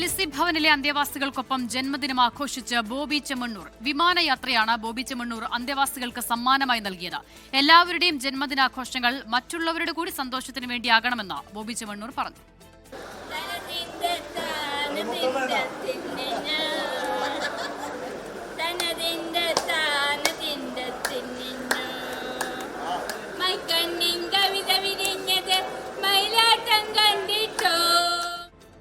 ലിസി ഭവനിലെ അന്തേവാസികൾക്കൊപ്പം ജന്മദിനം ആഘോഷിച്ച് ബോബി ചെമ്മണ്ണൂർ. വിമാനയാത്രയാണ് ബോബി ചെമ്മണ്ണൂർ അന്തേവാസികൾക്ക് സമ്മാനമായി നൽകിയത്. എല്ലാവരുടെയും ജന്മദിനാഘോഷങ്ങൾ മറ്റുള്ളവരുടെ കൂടി സന്തോഷത്തിന് വേണ്ടിയാകണമെന്ന് ബോബി ചെമ്മണ്ണൂർ പറഞ്ഞു.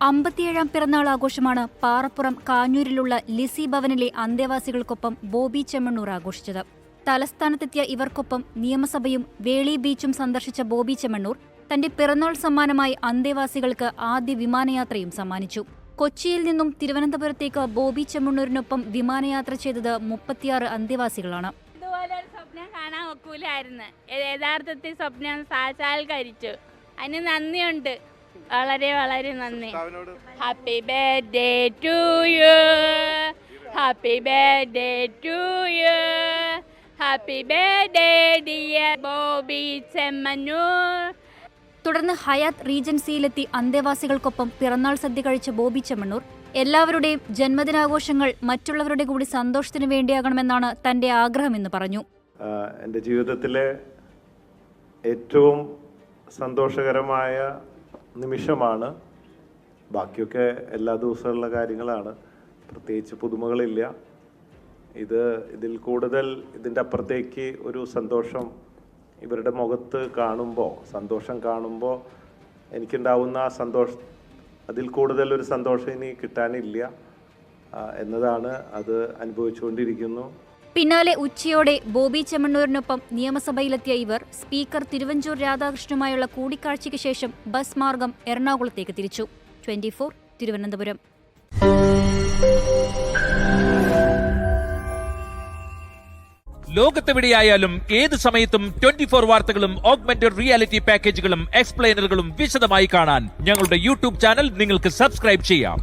അമ്പത്തിയേഴാം പിറന്നാൾ ആഘോഷമാണ് പാറപ്പുറം കാഞ്ഞൂരിലുള്ള ലിസി ഭവനിലെ അന്തേവാസികൾക്കൊപ്പം ബോബി ചെമ്മണ്ണൂർ ആഘോഷിച്ചത്. തലസ്ഥാനത്തെത്തിയ ഇവർക്കൊപ്പം നിയമസഭയും വേളി ബീച്ചും സന്ദർശിച്ച ബോബി ചെമ്മണ്ണൂർ തന്റെ പിറന്നാൾ സമ്മാനമായി അന്തേവാസികൾക്ക് ആദ്യ വിമാനയാത്രയും സമ്മാനിച്ചു. കൊച്ചിയിൽ നിന്നും തിരുവനന്തപുരത്തേക്ക് ബോബി ചെമ്മണ്ണൂരിനൊപ്പം വിമാനയാത്ര ചെയ്തത് 36 അന്തേവാസികളാണ്. ഇതുപോലെ ഒരു സ്വപ്നം കാണാൻ ഒക്കൂലായിരുന്നു. യഥാർത്ഥത്തിൽ സ്വപ്നം സാക്ഷാത്കരിച്ചു. അതിന് നന്ദിയുണ്ട്, വളരെ വളരെ നന്ദി. Happy birthday to you, happy birthday to you, happy birthday dear Bobby Chemmanur. തുടർന്ന് ഹയാത്ത് റീജൻസിയിലെത്തി അന്തേവാസികൾക്കൊപ്പം പിറന്നാൾ സദ്യ കഴിച്ച ബോബി ചെമ്മണ്ണൂർ എല്ലാവരുടെയും ജന്മദിനാഘോഷങ്ങൾ മറ്റുള്ളവരുടെ കൂടി സന്തോഷത്തിനു വേണ്ടിയാകണമെന്നാണ് തന്റെ ആഗ്രഹമെന്ന് പറഞ്ഞു. എൻ്റെ ജീവിതത്തിലെ ഏറ്റവും സന്തോഷകരമായ നിമിഷമാണ്. ബാക്കിയൊക്കെ എല്ലാ ദിവസമുള്ള കാര്യങ്ങളാണ്, പ്രത്യേകിച്ച് പുതുമകളില്ല. ഇതിൽ കൂടുതൽ ഇതിൻ്റെ അപ്പുറത്തേക്ക് ഒരു സന്തോഷം ഇവരുടെ മുഖത്ത് കാണുമ്പോൾ, സന്തോഷം കാണുമ്പോൾ എനിക്കുണ്ടാവുന്ന ആ സന്തോഷം, അതിൽ കൂടുതൽ ഒരു സന്തോഷം ഇനി കിട്ടാനില്ല എന്നതാണ്. അത് അനുഭവിച്ചുകൊണ്ടിരിക്കുന്നു. പിന്നാലെ ഉച്ചയോടെ ബോബി ചെമ്മണ്ണൂരിനൊപ്പം നിയമസഭയിലെത്തിയ ഇവർ സ്പീക്കർ തിരുവഞ്ചൂർ രാധാകൃഷ്ണനുമായുള്ള കൂടിക്കാഴ്ചയ്ക്ക് ശേഷം ബസ് മാർഗം എറണാകുളത്തേക്ക് തിരിച്ചു. 24 തിരുവനന്തപുരം. ലോകത്തെവിടെയായാലും ഏത് സമയത്തും 24 വാർത്തകളും ഓഗ്മെന്റഡ് റിയാലിറ്റി പാക്കേജുകളും എക്സ്പ്ലെയിനറുകളും വിശദമായി കാണാൻ ഞങ്ങളുടെ യൂട്യൂബ് ചാനൽ നിങ്ങൾക്ക് സബ്സ്ക്രൈബ് ചെയ്യാം.